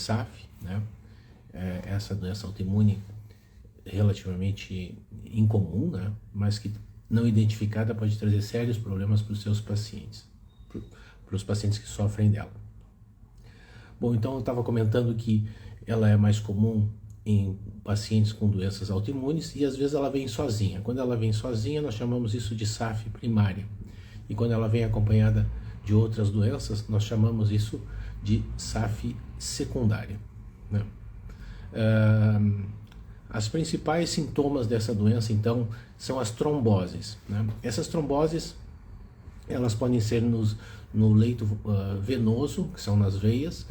SAF, né? Essa doença autoimune relativamente incomum, né? Mas que não identificada pode trazer sérios problemas para os seus pacientes, para os pacientes que sofrem dela. Bom, então eu estava comentando que ela é mais comum em pacientes com doenças autoimunes e às vezes ela vem sozinha. Quando ela vem sozinha, nós chamamos isso de SAF primária. E quando ela vem acompanhada de outras doenças, nós chamamos isso de SAF secundária, né? As principais sintomas dessa doença, então, são as tromboses, né? Essas tromboses, elas podem ser no leito venoso, que são nas veias,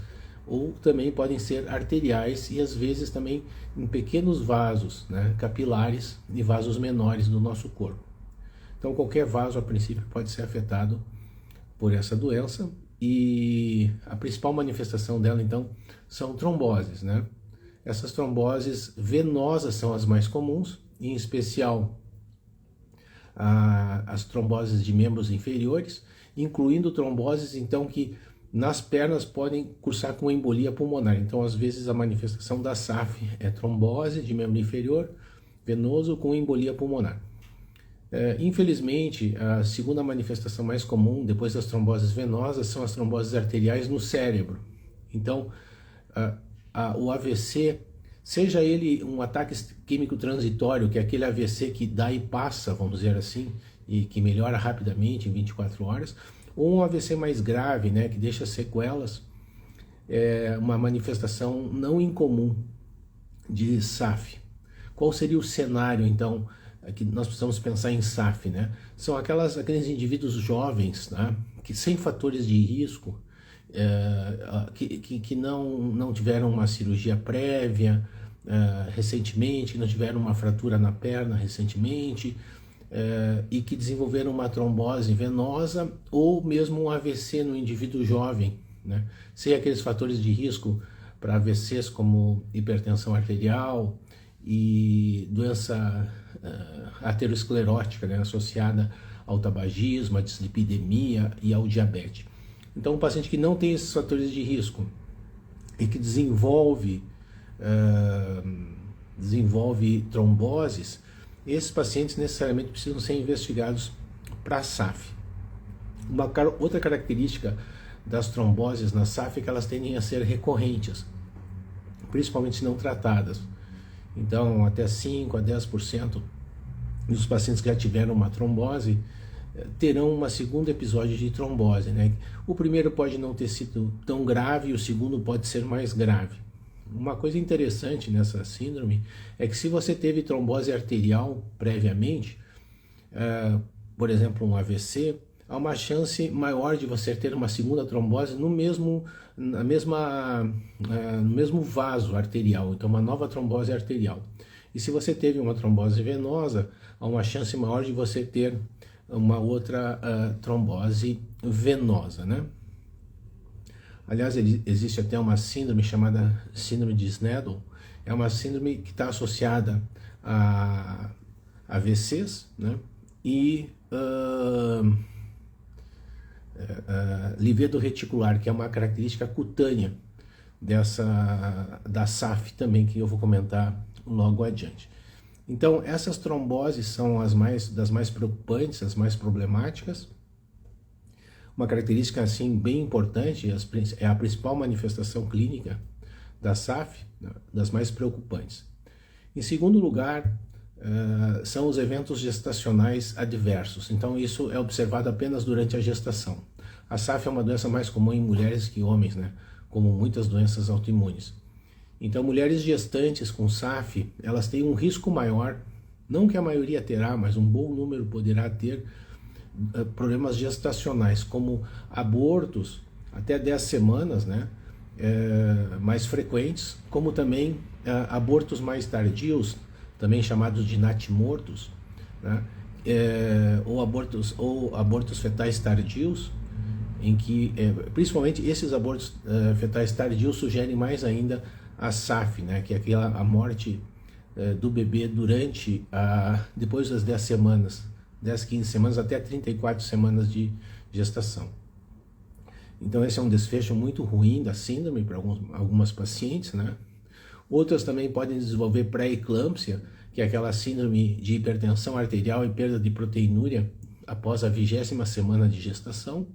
ou também podem ser arteriais e às vezes também em pequenos vasos, né, capilares e vasos menores do nosso corpo. Então qualquer vaso a princípio pode ser afetado por essa doença e a principal manifestação dela então são tromboses, né? Essas tromboses venosas são as mais comuns, em especial as tromboses de membros inferiores, incluindo tromboses então que nas pernas podem cursar com embolia pulmonar. Então, às vezes, a manifestação da SAF é trombose de membro inferior venoso com embolia pulmonar. Infelizmente, a segunda manifestação mais comum, depois das tromboses venosas, são as tromboses arteriais no cérebro. Então, o AVC, seja ele um ataque isquêmico transitório, que é aquele AVC que dá e passa, vamos dizer assim, e que melhora rapidamente em 24 horas, ou um AVC mais grave, né, que deixa sequelas, é uma manifestação não incomum de SAF. Qual seria o cenário, então, que nós precisamos pensar em SAF, né? São aqueles indivíduos jovens, né, que sem fatores de risco, que não tiveram uma cirurgia prévia recentemente, que não tiveram uma fratura na perna recentemente, e que desenvolveram uma trombose venosa ou mesmo um AVC no indivíduo jovem, né? Sem aqueles fatores de risco para AVCs como hipertensão arterial e doença aterosclerótica, né, associada ao tabagismo, à dislipidemia e ao diabetes. Então, um paciente que não tem esses fatores de risco e que desenvolve tromboses, esses pacientes necessariamente precisam ser investigados para SAF. Outra característica das tromboses na SAF é que elas tendem a ser recorrentes, principalmente se não tratadas. Então, até 5 a 10% dos pacientes que já tiveram uma trombose terão um segundo episódio de trombose, né? O primeiro pode não ter sido tão grave e o segundo pode ser mais grave. Uma coisa interessante nessa síndrome é que se você teve trombose arterial previamente, por exemplo, um AVC, há uma chance maior de você ter uma segunda trombose no mesmo vaso arterial, então uma nova trombose arterial. E se você teve uma trombose venosa, há uma chance maior de você ter uma outra trombose venosa, né? Aliás, existe até uma síndrome chamada síndrome de Sneddon. É uma síndrome que está associada a AVCs, né? E livedo reticular, que é uma característica cutânea da SAF também, que eu vou comentar logo adiante. Então, essas tromboses são das mais preocupantes, as mais problemáticas. Uma característica assim bem importante, é a principal manifestação clínica da SAF, das mais preocupantes. Em segundo lugar, são os eventos gestacionais adversos. Então isso é observado apenas durante a gestação. A SAF é uma doença mais comum em mulheres que homens, né? Como muitas doenças autoimunes. Então mulheres gestantes com SAF, elas têm um risco maior, não que a maioria terá, mas um bom número poderá ter problemas gestacionais, como abortos até 10 semanas, né, mais frequentes, como também abortos mais tardios, também chamados de natimortos, né, ou abortos fetais tardios, em que principalmente esses abortos fetais tardios sugerem mais ainda a SAF, né, que é a morte do bebê depois das 10 semanas, 10, 15 semanas até 34 semanas de gestação. Então esse é um desfecho muito ruim da síndrome para algumas pacientes, né? Outras também podem desenvolver pré-eclâmpsia, que é aquela síndrome de hipertensão arterial e perda de proteinúria após a 20ª semana de gestação.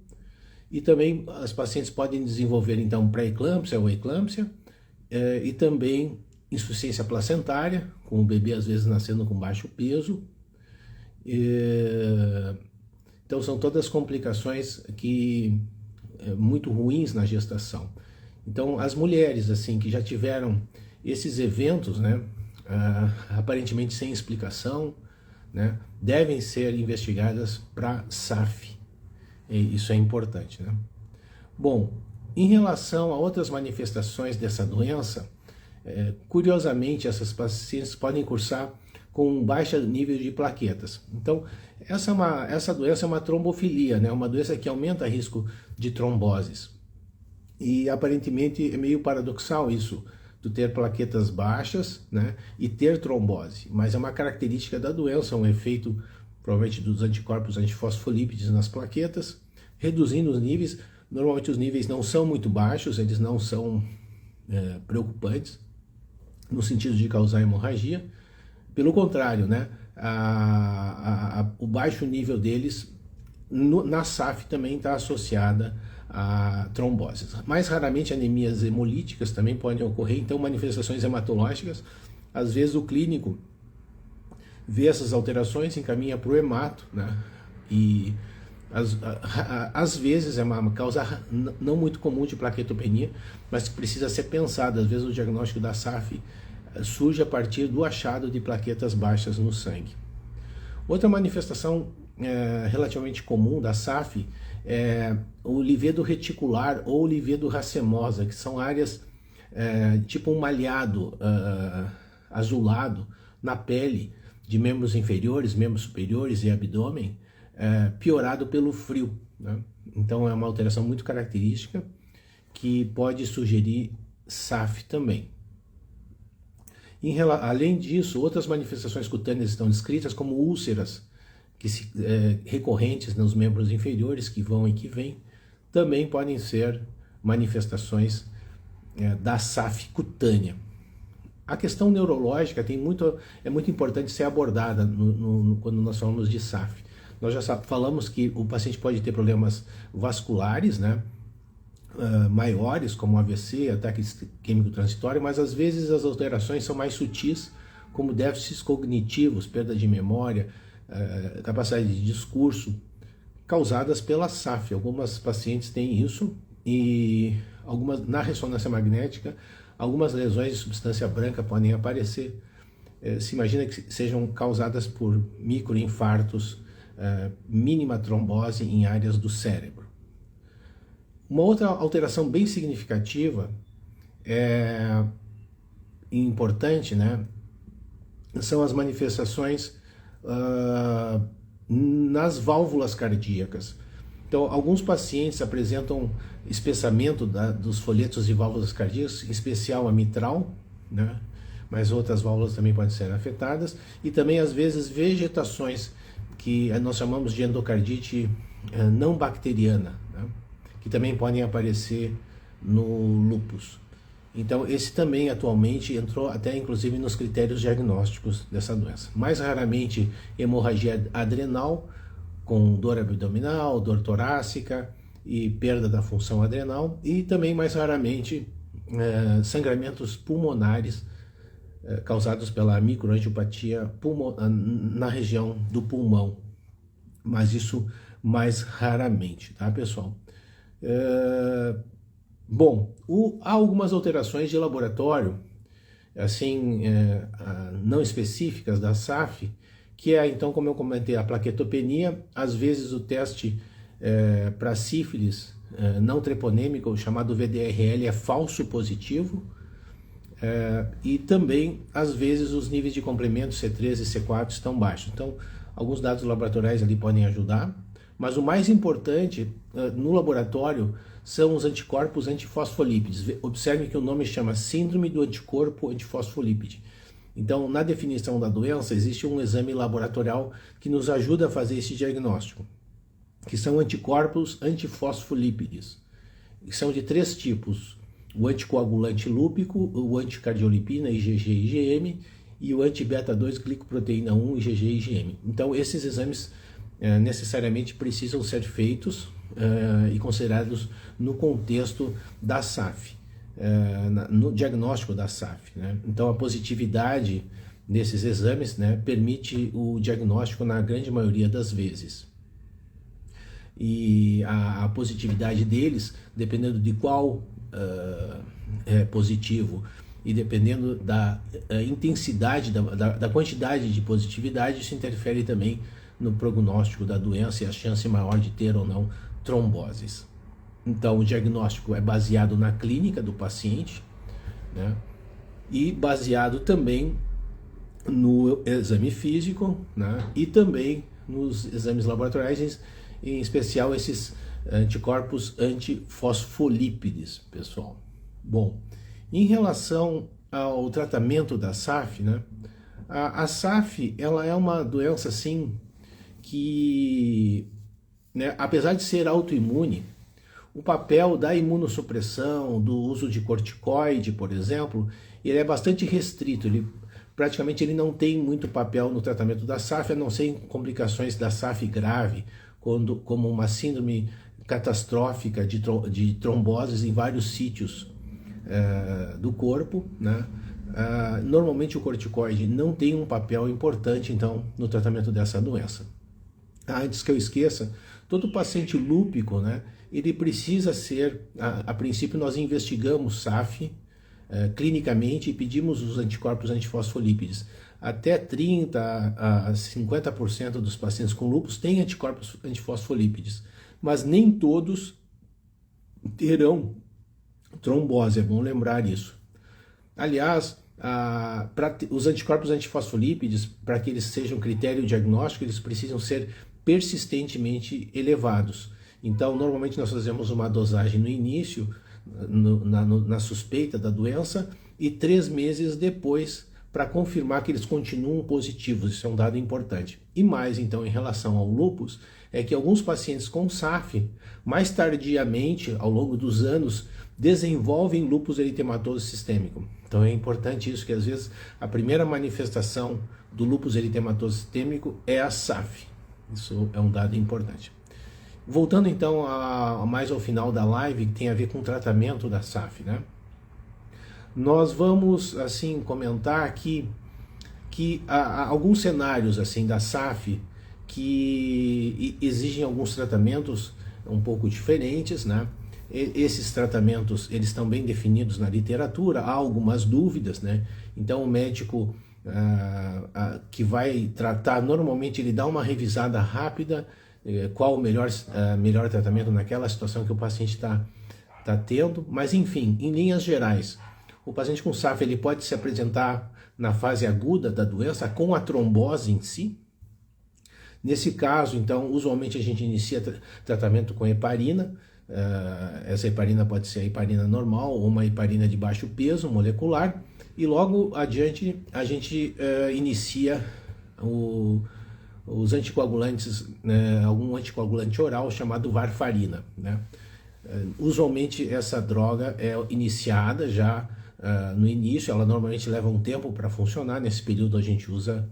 E também as pacientes podem desenvolver então pré-eclâmpsia ou eclâmpsia e também insuficiência placentária, com o bebê às vezes nascendo com baixo peso. Então são todas complicações que muito ruins na gestação. Então as mulheres assim que já tiveram esses eventos, né, aparentemente sem explicação, né, devem ser investigadas para SAF. E isso é importante, né? Bom, em relação a outras manifestações dessa doença, curiosamente essas pacientes podem cursar com baixo nível de plaquetas. Então, essa doença é uma trombofilia, né? Uma doença que aumenta o risco de tromboses. E aparentemente é meio paradoxal isso, tu ter plaquetas baixas, né, e ter trombose. Mas é uma característica da doença, um efeito provavelmente dos anticorpos antifosfolípides nas plaquetas, reduzindo os níveis. Normalmente os níveis não são muito baixos, eles não são preocupantes, no sentido de causar hemorragia. Pelo contrário, né, o baixo nível deles na SAF também está associada a tromboses. Mais raramente anemias hemolíticas também podem ocorrer, então manifestações hematológicas. Às vezes o clínico vê essas alterações, encaminha para o hemato, né? E às vezes é uma causa não muito comum de plaquetopenia, mas que precisa ser pensada. Às vezes o diagnóstico da SAF surge a partir do achado de plaquetas baixas no sangue. Outra manifestação relativamente comum da SAF é o livedo reticular ou livedo racemosa, que são áreas tipo um malhado azulado na pele de membros inferiores, membros superiores e abdômen, piorado pelo frio, né? Então é uma alteração muito característica que pode sugerir SAF também. Além disso, outras manifestações cutâneas estão descritas como úlceras recorrentes nos membros inferiores, que vão e que vêm, também podem ser manifestações da SAF cutânea. A questão neurológica é muito importante ser abordada quando nós falamos de SAF. Nós já falamos que o paciente pode ter problemas vasculares, né, maiores, como AVC, ataque isquêmico transitório, mas às vezes as alterações são mais sutis, como déficits cognitivos, perda de memória, capacidade de discurso, causadas pela SAF. Algumas pacientes têm isso, e na ressonância magnética, algumas lesões de substância branca podem aparecer. Se imagina que sejam causadas por microinfartos, mínima trombose em áreas do cérebro. Uma outra alteração bem significativa e importante, né, são as manifestações nas válvulas cardíacas. Então, alguns pacientes apresentam espessamento dos folhetos de válvulas cardíacas, em especial a mitral, né, mas outras válvulas também podem ser afetadas, e também às vezes vegetações que nós chamamos de endocardite não bacteriana, né, que também podem aparecer no lúpus. Então esse também atualmente entrou até inclusive nos critérios diagnósticos dessa doença. Mais raramente hemorragia adrenal, com dor abdominal, dor torácica e perda da função adrenal, e também mais raramente sangramentos pulmonares causados pela microangiopatia na região do pulmão, mas isso mais raramente, tá, pessoal? Bom, há algumas alterações de laboratório, assim, não específicas da SAF, que é, então, como eu comentei, a plaquetopenia. Às vezes o teste para sífilis não treponêmico, chamado VDRL, é falso positivo, e também, às vezes, os níveis de complemento C3 e C4 estão baixos. Então, alguns dados laboratoriais ali podem ajudar, mas o mais importante no laboratório são os anticorpos antifosfolípides. Observe que o nome chama Síndrome do Anticorpo Antifosfolípide. Então, na definição da doença, existe um exame laboratorial que nos ajuda a fazer esse diagnóstico, que são anticorpos antifosfolípides. são de 3 tipos: o anticoagulante lúpico, o anticardiolipina IgG e IgM e o anti-beta-2 glicoproteína 1 IgG e IgM. Então esses exames necessariamente precisam ser feitos e considerados no contexto da SAF, no diagnóstico da SAF, né? Então a positividade desses exames, né, permite o diagnóstico na grande maioria das vezes. E a positividade deles, dependendo de qual é positivo e dependendo da intensidade, da quantidade de positividade, isso interfere também no prognóstico da doença e a chance maior de ter ou não tromboses. Então, o diagnóstico é baseado na clínica do paciente, né, e baseado também no exame físico, né, e também nos exames laboratoriais, em especial esses anticorpos antifosfolípides, pessoal. Bom, em relação ao tratamento da SAF, né, a SAF ela é uma doença assim que, né, apesar de ser autoimune, o papel da imunossupressão, do uso de corticoide, por exemplo, ele é bastante restrito. Praticamente ele não tem muito papel no tratamento da SAF, a não ser em complicações da SAF grave, como uma síndrome catastrófica de tromboses em vários sítios do corpo, né? Normalmente o corticoide não tem um papel importante, então, no tratamento dessa doença. Antes que eu esqueça, todo paciente lúpico, né, ele precisa ser, a princípio nós investigamos SAF clinicamente e pedimos os anticorpos antifosfolípides. Até 30% a 50% dos pacientes com lúpus têm anticorpos antifosfolípides, mas nem todos terão trombose, é bom lembrar isso. Aliás, os anticorpos antifosfolípides, para que eles sejam critério diagnóstico, eles precisam ser persistentemente elevados. Então, normalmente nós fazemos uma dosagem no início, na suspeita da doença, e 3 meses depois para confirmar que eles continuam positivos. Isso é um dado importante. E mais, então, em relação ao lúpus, é que alguns pacientes com SAF, mais tardiamente, ao longo dos anos, desenvolvem lúpus eritematoso sistêmico. Então é importante isso, que às vezes a primeira manifestação do lúpus eritematoso sistêmico é a SAF. Isso é um dado importante. Voltando então mais ao final da live, que tem a ver com o tratamento da SAF, né? Nós vamos assim comentar aqui que há alguns cenários assim da SAF que exigem alguns tratamentos um pouco diferentes, né? Esses tratamentos eles estão bem definidos na literatura, há algumas dúvidas, né? Então o médico que vai tratar, normalmente ele dá uma revisada rápida, qual o melhor tratamento naquela situação que o paciente está tendo, mas enfim, em linhas gerais, o paciente com SAF ele pode se apresentar na fase aguda da doença com a trombose em si. Nesse caso, então, usualmente a gente inicia tratamento com heparina. Essa heparina pode ser a heparina normal ou uma heparina de baixo peso molecular, e logo adiante a gente inicia os anticoagulantes, algum anticoagulante oral chamado varfarina, né? Usualmente essa droga é iniciada já no início, ela normalmente leva um tempo para funcionar. Nesse período a gente usa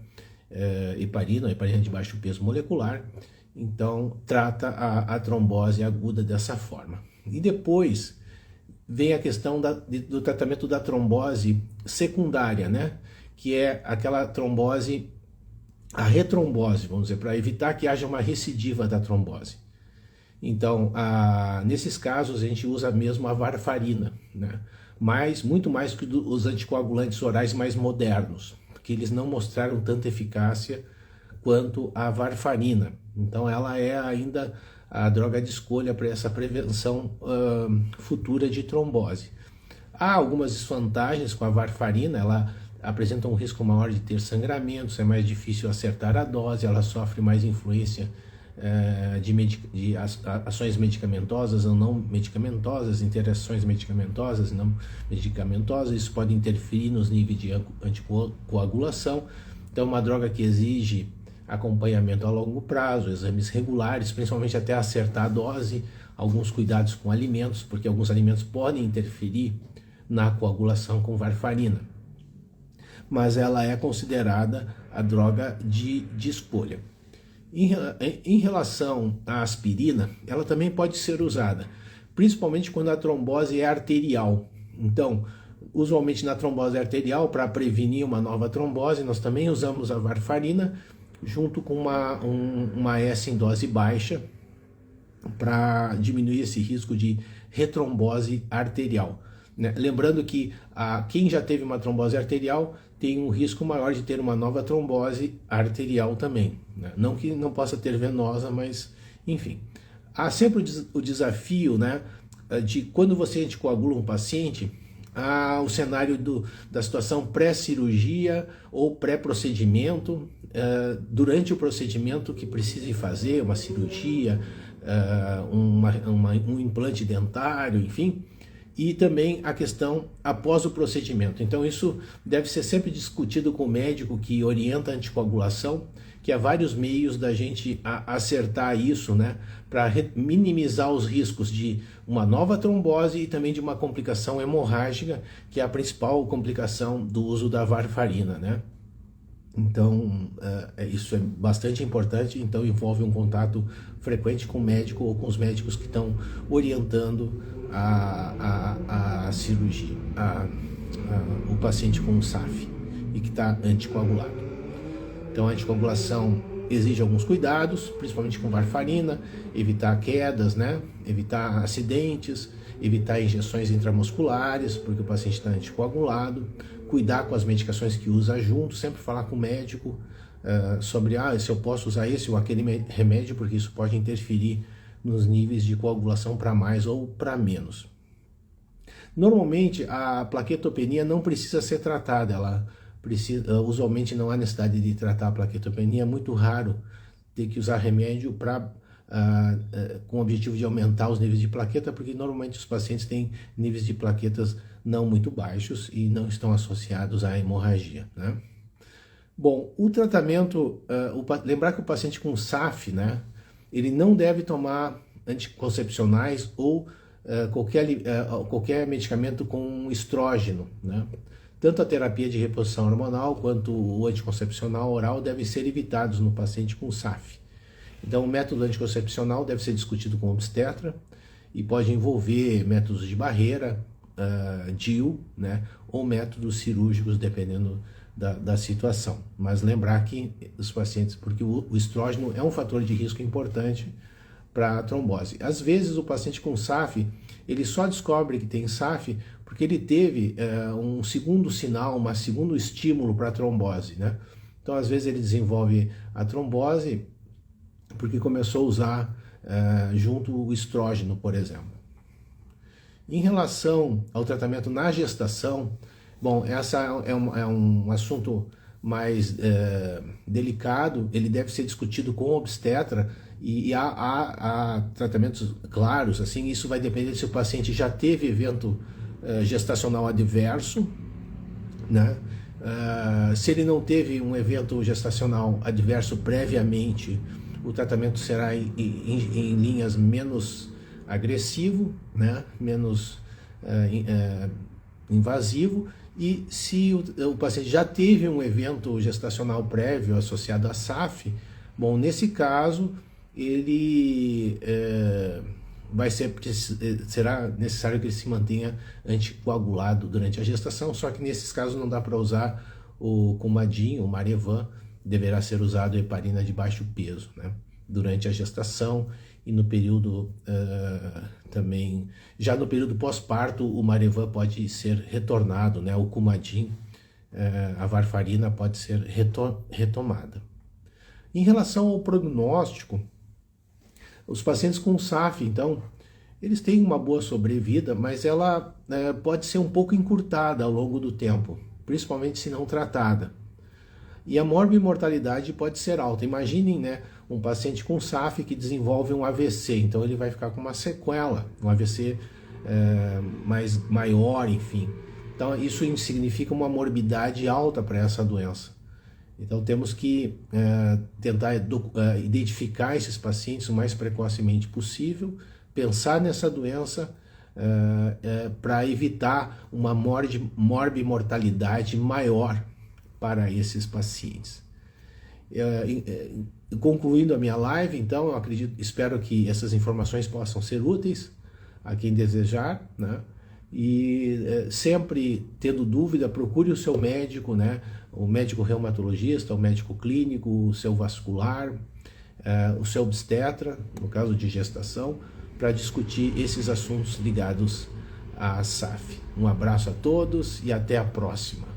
heparina de baixo peso molecular. Então trata a trombose aguda dessa forma. E depois vem a questão do tratamento da trombose secundária, né? Que é aquela trombose, a retrombose, vamos dizer, para evitar que haja uma recidiva da trombose. Então, nesses casos a gente usa mesmo a varfarina, né? Muito mais que os anticoagulantes orais mais modernos, porque eles não mostraram tanta eficácia quanto a varfarina. Então ela é ainda a droga de escolha para essa prevenção futura de trombose. Há algumas desvantagens com a varfarina, ela apresenta um risco maior de ter sangramentos, é mais difícil acertar a dose, ela sofre mais influência de ações medicamentosas ou não medicamentosas, interações medicamentosas e não medicamentosas. Isso pode interferir nos níveis de anticoagulação. Então, uma droga que exige acompanhamento a longo prazo, exames regulares, principalmente até acertar a dose, alguns cuidados com alimentos, porque alguns alimentos podem interferir na coagulação com varfarina. Mas ela é considerada a droga de escolha. Em relação à aspirina, ela também pode ser usada, principalmente quando a trombose é arterial. Então, usualmente na trombose arterial, para prevenir uma nova trombose, nós também usamos a varfarina junto com uma S em dose baixa para diminuir esse risco de retrombose arterial. Lembrando que quem já teve uma trombose arterial tem um risco maior de ter uma nova trombose arterial também. Não que não possa ter venosa, mas enfim. Há sempre o desafio, de quando você anticoagula um paciente, o cenário da situação pré-cirurgia ou pré-procedimento, durante o procedimento que precise fazer, uma cirurgia, um implante dentário, enfim, e também a questão após o procedimento. Então isso deve ser sempre discutido com o médico que orienta a anticoagulação, que há vários meios da gente acertar isso, para minimizar os riscos de uma nova trombose e também de uma complicação hemorrágica, que é a principal complicação do uso da varfarina, Então, isso é bastante importante, então envolve um contato frequente com o médico ou com os médicos que estão orientando a cirurgia, o paciente com SAF e que está anticoagulado. Então a anticoagulação exige alguns cuidados, principalmente com varfarina, evitar quedas, evitar acidentes, evitar injeções intramusculares, porque o paciente está anticoagulado, cuidar com as medicações que usa junto, sempre falar com o médico sobre se eu posso usar esse ou aquele remédio, porque isso pode interferir nos níveis de coagulação para mais ou para menos. Normalmente a plaquetopenia não precisa ser tratada, usualmente não há necessidade de tratar a plaquetopenia, é muito raro ter que usar remédio com o objetivo de aumentar os níveis de plaqueta, porque normalmente os pacientes têm níveis de plaquetas não muito baixos e não estão associados à hemorragia, Bom, o tratamento, lembrar que o paciente com SAF, ele não deve tomar anticoncepcionais ou qualquer medicamento com estrógeno, Tanto a terapia de reposição hormonal quanto o anticoncepcional oral devem ser evitados no paciente com SAF. Então, o método anticoncepcional deve ser discutido com o obstetra e pode envolver métodos de barreira, DIU, ou métodos cirúrgicos, dependendo da situação. Mas lembrar que os pacientes, porque o estrógeno é um fator de risco importante para a trombose. Às vezes, o paciente com SAF, ele só descobre que tem SAF porque ele teve um segundo sinal, um segundo estímulo para a trombose, Então, às vezes, ele desenvolve a trombose porque começou a usar junto o estrógeno, por exemplo. Em relação ao tratamento na gestação, bom, essa é um assunto mais delicado, ele deve ser discutido com o obstetra e há tratamentos claros, assim, isso vai depender se o paciente já teve evento gestacional adverso, se ele não teve um evento gestacional adverso previamente, o tratamento será em linhas menos agressivo, menos invasivo, e se o paciente já teve um evento gestacional prévio associado a SAF, bom, nesse caso, ele será necessário que ele se mantenha anticoagulado durante a gestação, só que nesses casos não dá para usar o Coumadin, o Marevan, deverá ser usado heparina de baixo peso, durante a gestação e no período também, já no período pós-parto, o Marevan pode ser retornado, o Coumadin, a varfarina pode ser retomada. Em relação ao prognóstico, os pacientes com SAF, então, eles têm uma boa sobrevida, mas ela pode ser um pouco encurtada ao longo do tempo, principalmente se não tratada. E a morbimortalidade pode ser alta. Imaginem, um paciente com SAF que desenvolve um AVC, então ele vai ficar com uma sequela, um AVC maior, enfim. Então isso significa uma morbidade alta para essa doença. Então temos que tentar identificar esses pacientes o mais precocemente possível, pensar nessa doença para evitar uma morbimortalidade maior para esses pacientes. Concluindo a minha live, então, eu espero que essas informações possam ser úteis a quem desejar, né? E sempre tendo dúvida, procure o seu médico, né? O médico reumatologista, o médico clínico, o seu vascular, o seu obstetra, no caso de gestação, para discutir esses assuntos ligados à SAF. Um abraço a todos e até a próxima.